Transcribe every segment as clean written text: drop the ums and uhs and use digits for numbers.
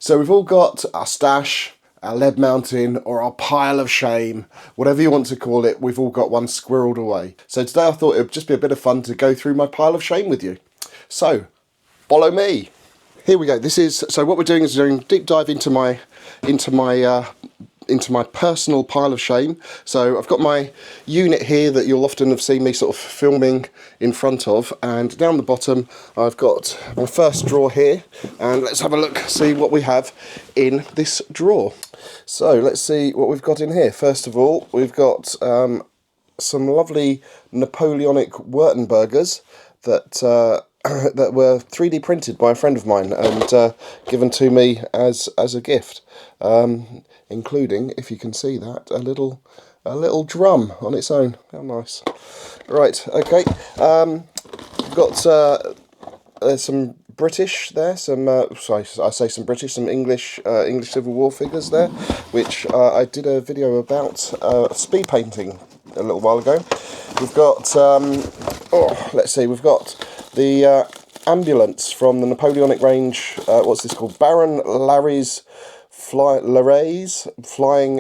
So we've all got our stash, our lead mountain, or our pile of shame, whatever you want to call it, we've all got one squirreled away. So today I thought it would just be a bit of fun to go through my pile of shame with you. So, follow me. Here we go. So what we're doing is doing a deep dive into my personal pile of shame. So I've got my unit here that you'll often have seen me sort of filming in front of, and down the bottom I've got my first drawer here, and let's have a look, see what we have in this drawer. So let's see what we've got in here. First of all, we've got some lovely Napoleonic Württembergers that that were 3D printed by a friend of mine and given to me as a gift, including, if you can see that, a little drum on its own. How nice! Right, okay. We've got some British there, some some English Civil War figures there, which I did a video about speed painting a little while ago. We've got we've got the ambulance from the Napoleonic range. What's this called? Baron Larrey's flying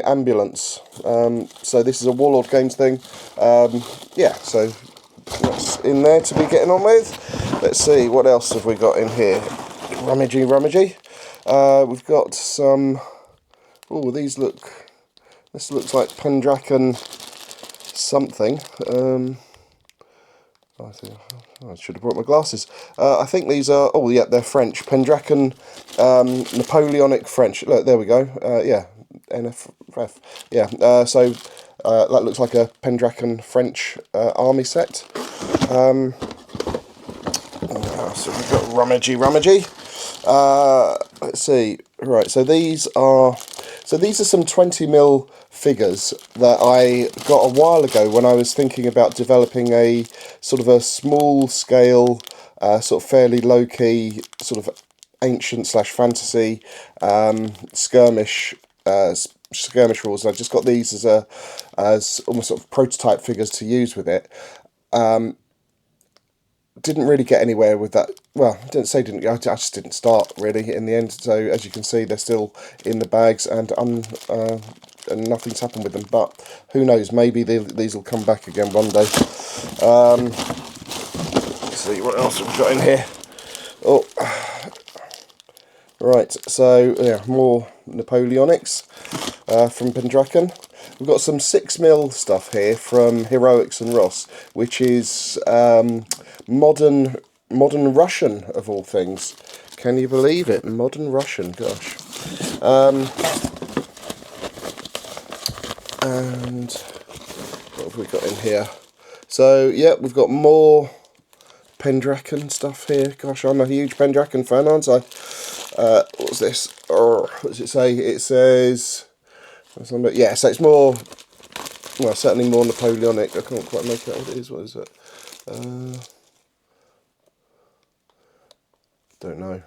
ambulance. So this is a Warlord Games thing. Yeah, so that's in there to be getting on with. Let's see, what else have we got in here? Rummagey. We've got some. Oh, this looks like Pendraken something. I should have brought my glasses. I think these are, oh yeah, they're French. Pendraken, Napoleonic French. Look, there we go. Yeah, NFF. Yeah, so that looks like a Pendraken French army set. So we've got rummagey. Let's see. Right, so these are some 20mm figures that I got a while ago when I was thinking about developing a sort of a small scale, sort of fairly low key, sort of ancient / fantasy skirmish rules. I just got these as almost sort of prototype figures to use with it. Didn't really get anywhere with that. Well, I just didn't start really in the end. So as you can see, they're still in the bags and nothing's happened with them. But who knows? Maybe these will come back again one day. Let's see what else we've got in here. Oh, right. So yeah, more Napoleonics from Pendraken. We've got some 6mm stuff here from Heroics and Ross, which is modern Russian of all things. Can you believe it? Modern Russian, gosh. And what have we got in here? So yeah, we've got more Pendraken stuff here. Gosh, I'm a huge Pendraken fan, aren't I? What's this? What does it say? It says, yeah, so it's more, well, certainly more Napoleonic. I can't quite make out what it is. What is it? Don't know.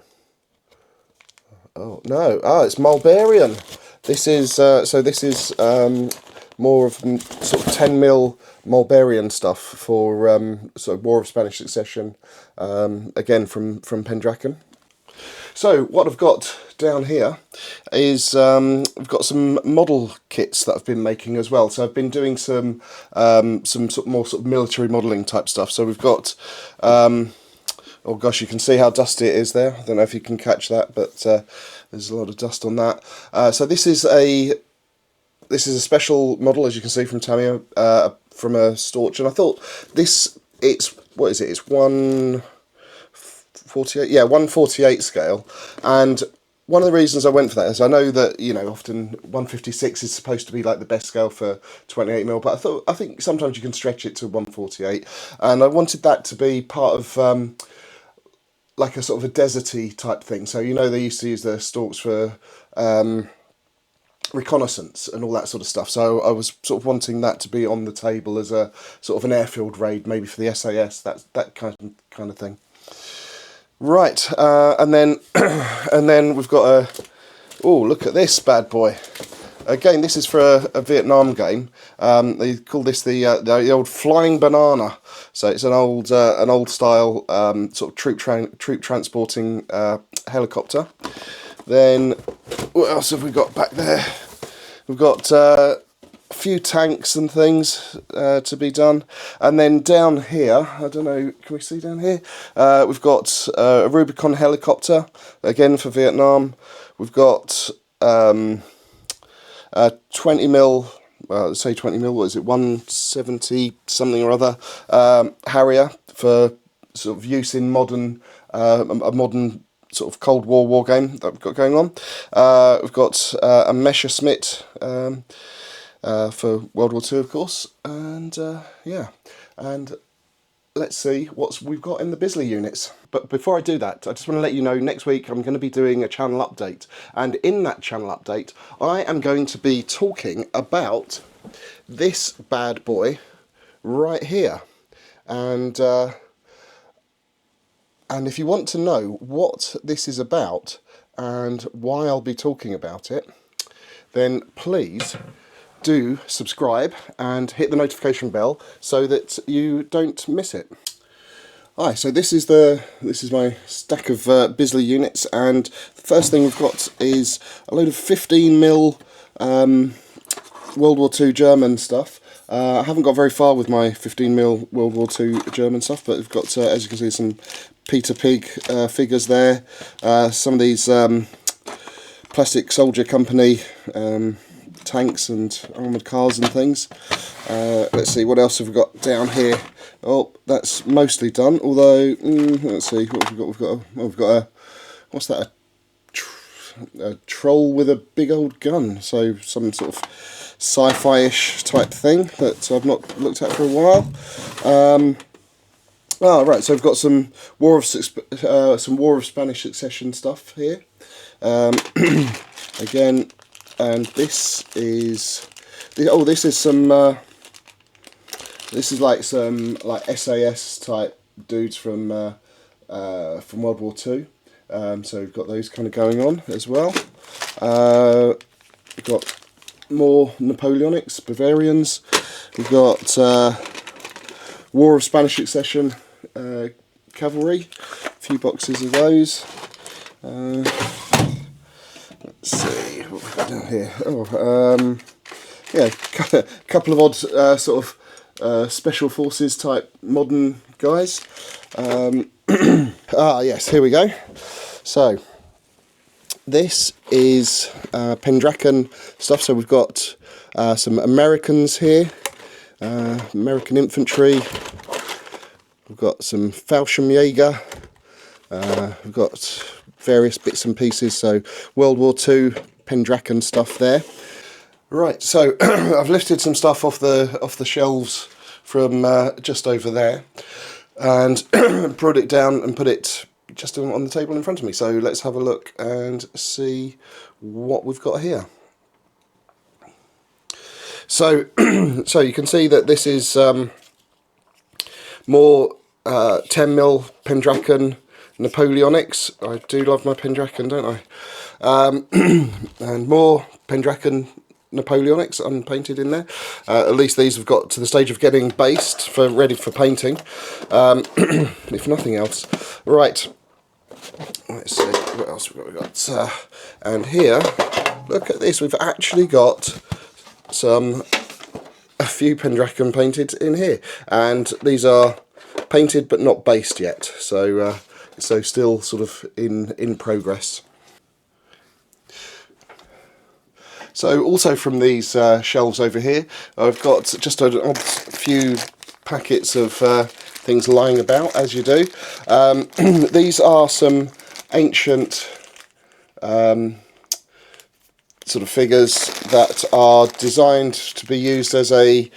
Oh no! It's Mulbarian. This is more of sort of 10mm Mulbarian stuff for sort of War of Spanish Succession. Again from Pendraken. So what I've got down here is I've got some model kits that I've been making as well. So I've been doing some sort of more sort of military modelling type stuff. So we've got oh gosh, you can see how dusty it is there. I don't know if you can catch that, but there's a lot of dust on that. So this is a special model, as you can see from Tamiya, from a Storch, and I thought what is it? It's 1/48, yeah, 1/48 scale, and one of the reasons I went for that is I know that, you know, often 156 is supposed to be like the best scale for 28mm, but I think sometimes you can stretch it to 1/48, and I wanted that to be part of like a sort of a deserty type thing. So, you know, they used to use the Storks for reconnaissance and all that sort of stuff. So I was sort of wanting that to be on the table as a sort of an airfield raid, maybe for the SAS, that kind of thing. Right, and then we've got oh, look at this bad boy. Again, this is for a Vietnam game. They call this the old flying banana. So it's an old style sort of troop transporting helicopter. Then what else have we got back there? We've got a few tanks and things to be done, and then down here, I don't know, can we see down here? We've got a Rubicon helicopter, again for Vietnam. We've got a 20mm, let's say 20mm, what is it, 170 something or other, Harrier for sort of use in modern, a modern sort of Cold War game that we've got going on. We've got a Messerschmitt for World War II, of course, and yeah, and let's see what we've got in the Bisley units. But before I do that, I just want to let you know next week I'm going to be doing a channel update, and in that channel update I am going to be talking about this bad boy right here, and if you want to know what this is about and why I'll be talking about it, then please do subscribe and hit the notification bell so that you don't miss it. Hi, so this is my stack of Bisley units, and the first thing we've got is a load of 15mm World War II German stuff. I haven't got very far with my 15mm World War II German stuff, but we've got, as you can see, some Peter Pig figures there. Some of these Plastic Soldier Company tanks and armoured cars and things. Let's see, what else have we got down here? Oh, that's mostly done, although, let's see, what have we got? We've got a, what's that, a troll with a big old gun, so some sort of sci-fi-ish type thing that I've not looked at for a while. Right, so we've got some War of Spanish Succession stuff here. Again, and this is some this is like some like SAS type dudes from World War II. So we've got those kind of going on as well. We've got more Napoleonics, Bavarians. We've got War of Spanish Succession cavalry, a few boxes of those. Let's see what we've got down here. Oh, yeah, a couple of odd sort of special forces type modern guys. Yes, here we go. So this is Pendraken stuff. So we've got some Americans here, American infantry. We've got some Fallschirmjäger. We've got various bits and pieces. So World War II Pendraken stuff there. Right, so I've lifted some stuff off the shelves from just over there, and brought it down and put it just on the table in front of me. So let's have a look and see what we've got here. So, so you can see that this is more 10mm Pendraken Napoleonics. I do love my Pendraken, don't I? And more Pendraken Napoleonics unpainted in there. At least these have got to the stage of getting based for ready for painting, if nothing else. Right, let's see what else we've got. And here, look at this. We've actually got a few Pendraken painted in here, and these are painted but not based yet. So so still sort of in progress. So also from these shelves over here, I've got just a few packets of things lying about, as you do. These are some ancient sort of figures that are designed to be used as a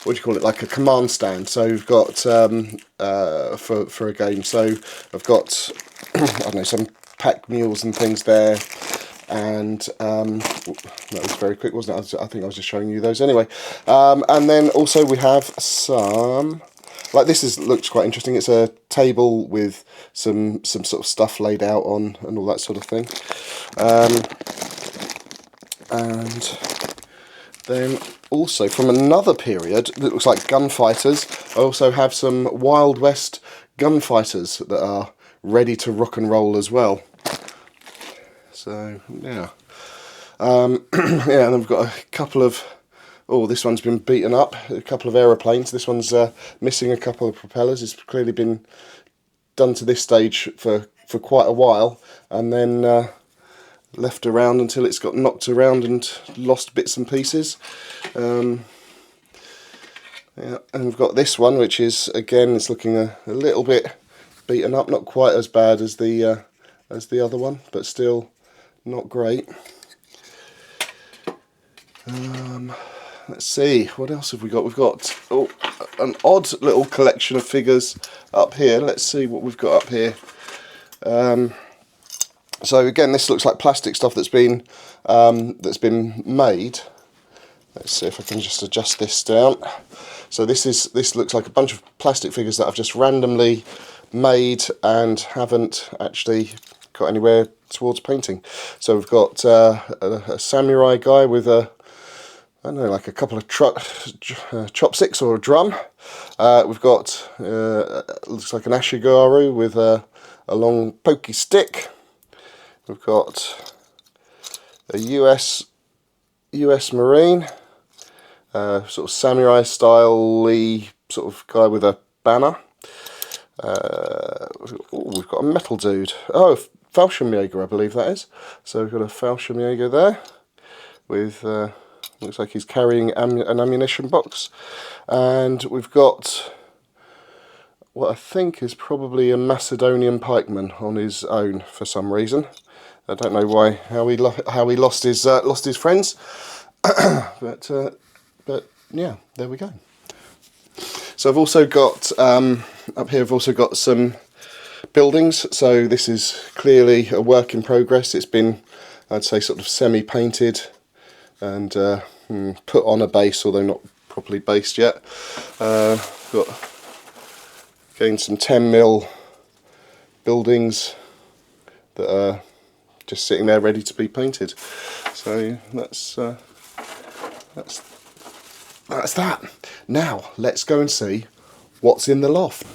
what do you call it, like a command stand. So we've got for a game. So I've got I don't know, some pack mules and things there. And that was very quick, wasn't it? I think I was just showing you those anyway. And then also we have some, like this looks quite interesting. It's a table with some sort of stuff laid out on and all that sort of thing. And then also from another period that looks like gunfighters, I also have some Wild West gunfighters that are ready to rock and roll as well. So yeah, yeah, and then we've got a couple of, oh, this one's been beaten up, a couple of aeroplanes. This one's missing a couple of propellers. It's clearly been done to this stage for quite a while, and then left around until it's got knocked around and lost bits and pieces. Yeah, and we've got this one, which is, again, it's looking a little bit beaten up, not quite as bad as the other one, but still not great. Let's see, what else have we got? We've got an odd little collection of figures up here. Let's see what we've got up here. So again, this looks like plastic stuff that's been made. Let's see if I can just adjust this down. So this looks like a bunch of plastic figures that I've just randomly made and haven't actually got anywhere towards painting. So we've got a samurai guy with I don't know, like a couple of chopsticks or a drum. We've got looks like an ashigaru with a long pokey stick. We've got a US Marine, sort of samurai style-y sort of guy with a banner. We've got a metal dude. Oh, Fallschirmjäger, I believe that is. So we've got a Fallschirmjäger there with, looks like he's carrying an ammunition box. And we've got what I think is probably a Macedonian pikeman on his own for some reason. I don't know how he lost his friends, but yeah, there we go. So I've also got up here. I've also got some buildings. So this is clearly a work in progress. It's been, I'd say, sort of semi-painted and put on a base, although not properly based yet. Got again some 10mm buildings that are just sitting there ready to be painted. So that's that. Now let's go and see what's in the loft.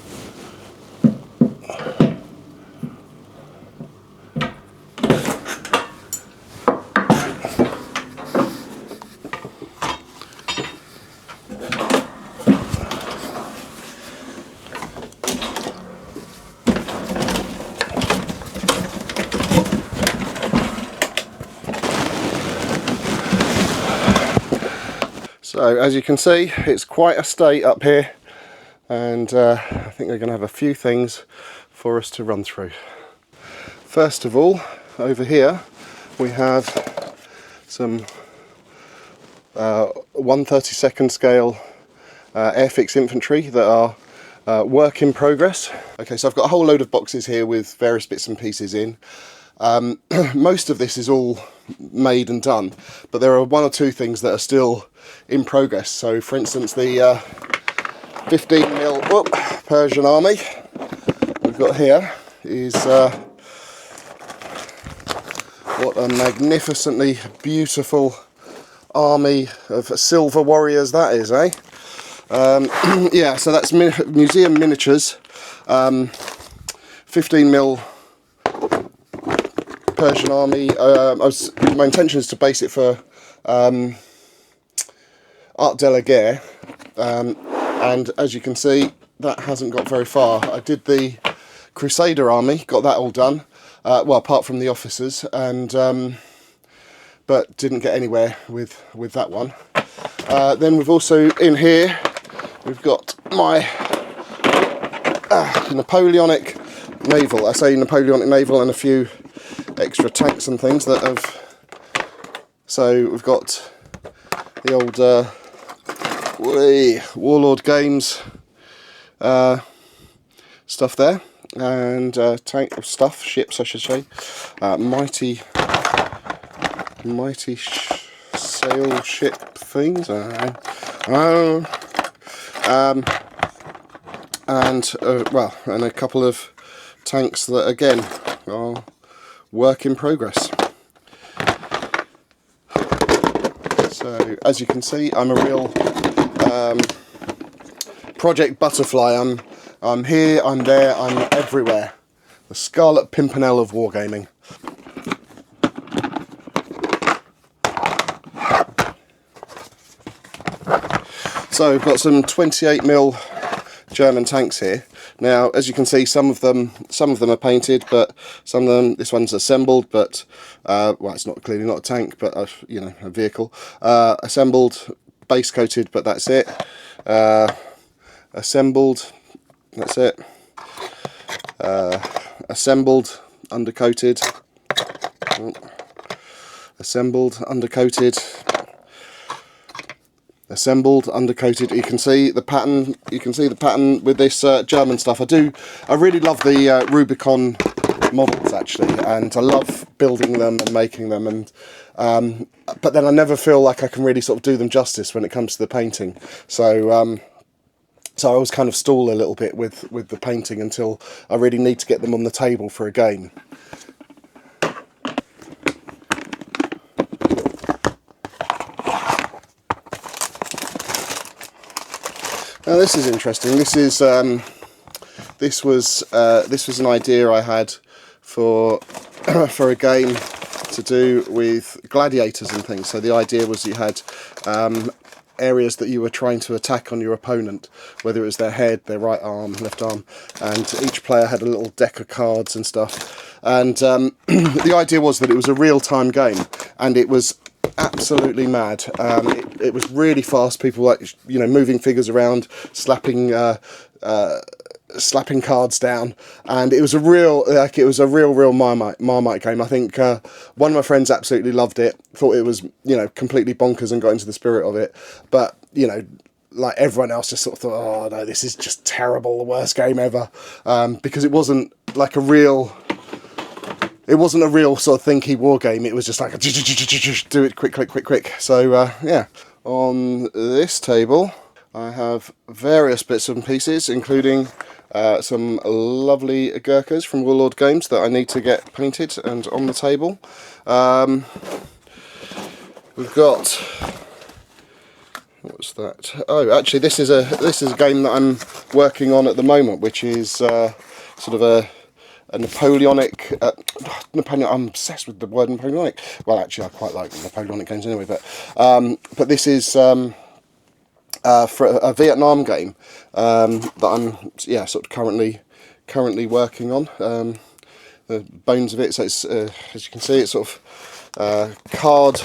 So as you can see, it's quite a state up here, and I think we're going to have a few things for us to run through. First of all, over here we have some 1/32 scale airfix infantry that are work in progress. Okay, so I've got a whole load of boxes here with various bits and pieces in. Most of this is all made and done, but there are one or two things that are still in progress. So for instance, the 15mm Persian army we've got here is what a magnificently beautiful army of silver warriors that is, eh? Yeah, so that's museum miniatures, 15mm Persian army. My intention is to base it for Art de la Guerre, and as you can see, that hasn't got very far. I did the Crusader army, got that all done, well, apart from the officers, and but didn't get anywhere with that one. Then we've also, in here, we've got my Napoleonic naval. I say Napoleonic naval and a few extra tanks and things that have. So we've got the old Warlord Games stuff there, and tank stuff, ships I should say, mighty sail ship things, and well, and a couple of tanks that again are work in progress. So as you can see, I'm a real Project Butterfly. I'm here, I'm there, I'm everywhere. The Scarlet Pimpernel of wargaming. So we've got some 28mm German tanks here. Now, as you can see, some of them are painted, but some of them, this one's assembled, but well, it's clearly not a tank, but you know, a vehicle. Assembled, base coated, but that's it. Assembled, that's it. Assembled, undercoated. Assembled, undercoated. Assembled, undercoated. You can see the pattern. You can see the pattern with this German stuff. I really love the Rubicon models actually, and I love building them and making them. And but then I never feel like I can really sort of do them justice when it comes to the painting. So so I always kind of stall a little bit with the painting until I really need to get them on the table for a game. Now this is interesting. This was an idea I had for for a game to do with gladiators and things. So the idea was you had areas that you were trying to attack on your opponent, whether it was their head, their right arm, left arm, and each player had a little deck of cards and stuff. And the idea was that it was a real-time game, and it was absolutely mad. It was really fast. People, like, you know, moving figures around, slapping cards down, and it was a real Marmite game. I think one of my friends absolutely loved it, thought it was, you know, completely bonkers and got into the spirit of it, but, you know, like everyone else, just sort of thought, oh no, this is just terrible, the worst game ever, because it wasn't like a real sort of thinky war game. It was just like a do it quick. So yeah, on this table I have various bits and pieces, including some lovely Gurkhas from Warlord Games that I need to get painted and on the table. We've got, what's that? Oh, actually, this is a game that I'm working on at the moment, which is sort of a Napoleonic. I'm obsessed with the word Napoleonic. Well, actually, I quite like Napoleonic games anyway. But this is for a Vietnam game that I'm sort of currently working on. The bones of it. So it's as you can see, it's sort of card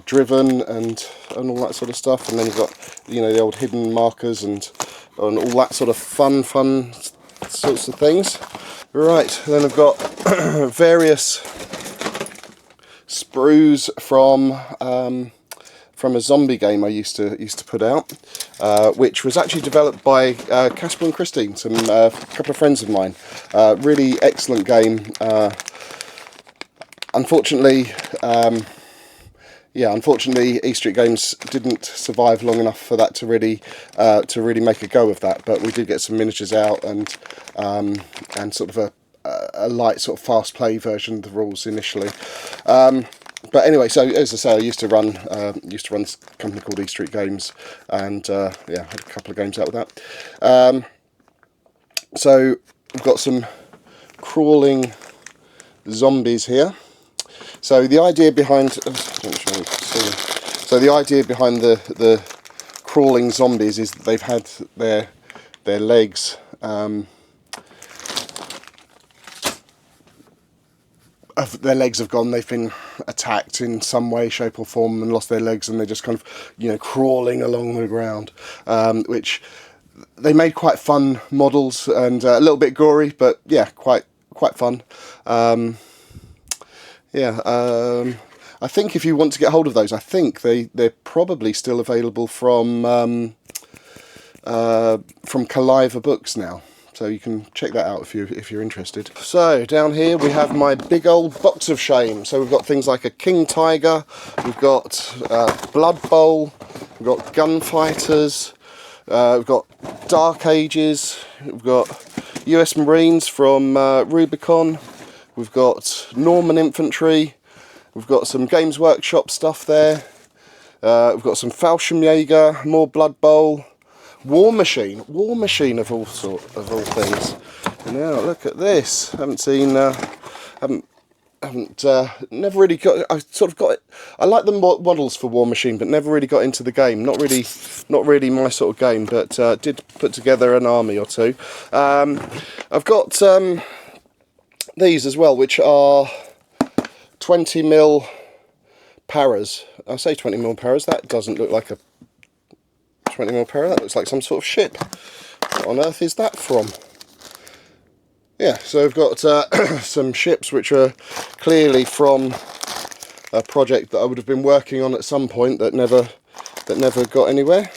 driven and all that sort of stuff. And then you've got, you know, the old hidden markers and all that sort of fun sorts of things. Right, then I've got various sprues from a zombie game I used to put out, which was actually developed by Casper and Christine, a couple of friends of mine. Really excellent game. Unfortunately, E Street Games didn't survive long enough for that to really make a go of that. But we did get some miniatures out and sort of a light sort of fast play version of the rules initially. But anyway, so as I say, I used to run this company called E Street Games, and yeah, had a couple of games out with that. So we've got some crawling zombies here. So the idea behind the crawling zombies is that they've had their legs their legs have gone. They've been attacked in some way, shape or form and lost their legs, and they're just kind of, you know, crawling along the ground, which they made quite fun models and a little bit gory, but yeah, quite fun. I think if you want to get hold of those, I think they're probably still available from Caliver Books now. So you can check that out if you're interested. So down here we have my big old box of shame. So we've got things like a King Tiger, we've got Blood Bowl, we've got Gunfighters, we've got Dark Ages, we've got US Marines from Rubicon, we've got Norman Infantry, we've got some Games Workshop stuff there, we've got some Fallschirmjäger, more Blood Bowl, War Machine of all things. Now look at this. Haven't haven't never really got. I sort of got it. I like the models for War Machine, but never really got into the game. Not really my sort of game. But did put together an army or two. I've got these as well, which are 20mm paras. I say 20mm paras. That doesn't look like a 20mm para. That looks like some sort of ship. What on earth is that from? Yeah, so I've got some ships which are clearly from a project that I would have been working on at some point that never got anywhere.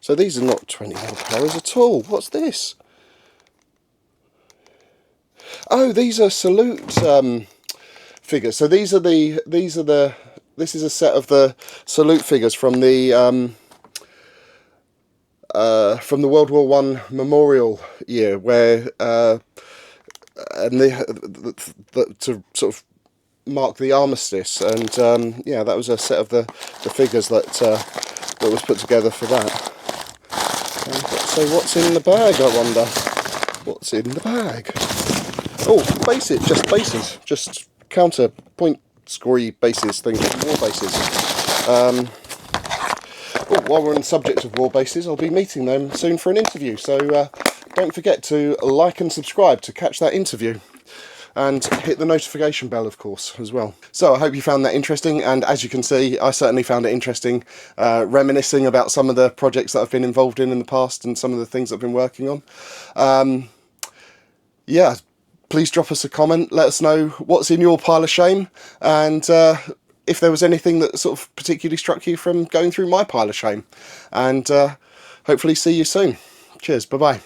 So these are not 20mm paras at all. What's this? Oh, these are salute figures. So this is a set of the salute figures from the World War I memorial year, where and to sort of mark the armistice, and yeah, that was a set of the figures that was put together for that. So what's in the bag, I wonder? What's in the bag? Oh, bases, just counterpoint scory bases things, war bases. Oh, while we're on the subject of war bases, I'll be meeting them soon for an interview, so don't forget to like and subscribe to catch that interview. And hit the notification bell, of course, as well. So I hope you found that interesting, and as you can see, I certainly found it interesting, reminiscing about some of the projects that I've been involved in the past and some of the things I've been working on. Yeah, please drop us a comment, let us know what's in your pile of shame, and if there was anything that sort of particularly struck you from going through my pile of shame. And hopefully see you soon. Cheers, bye-bye.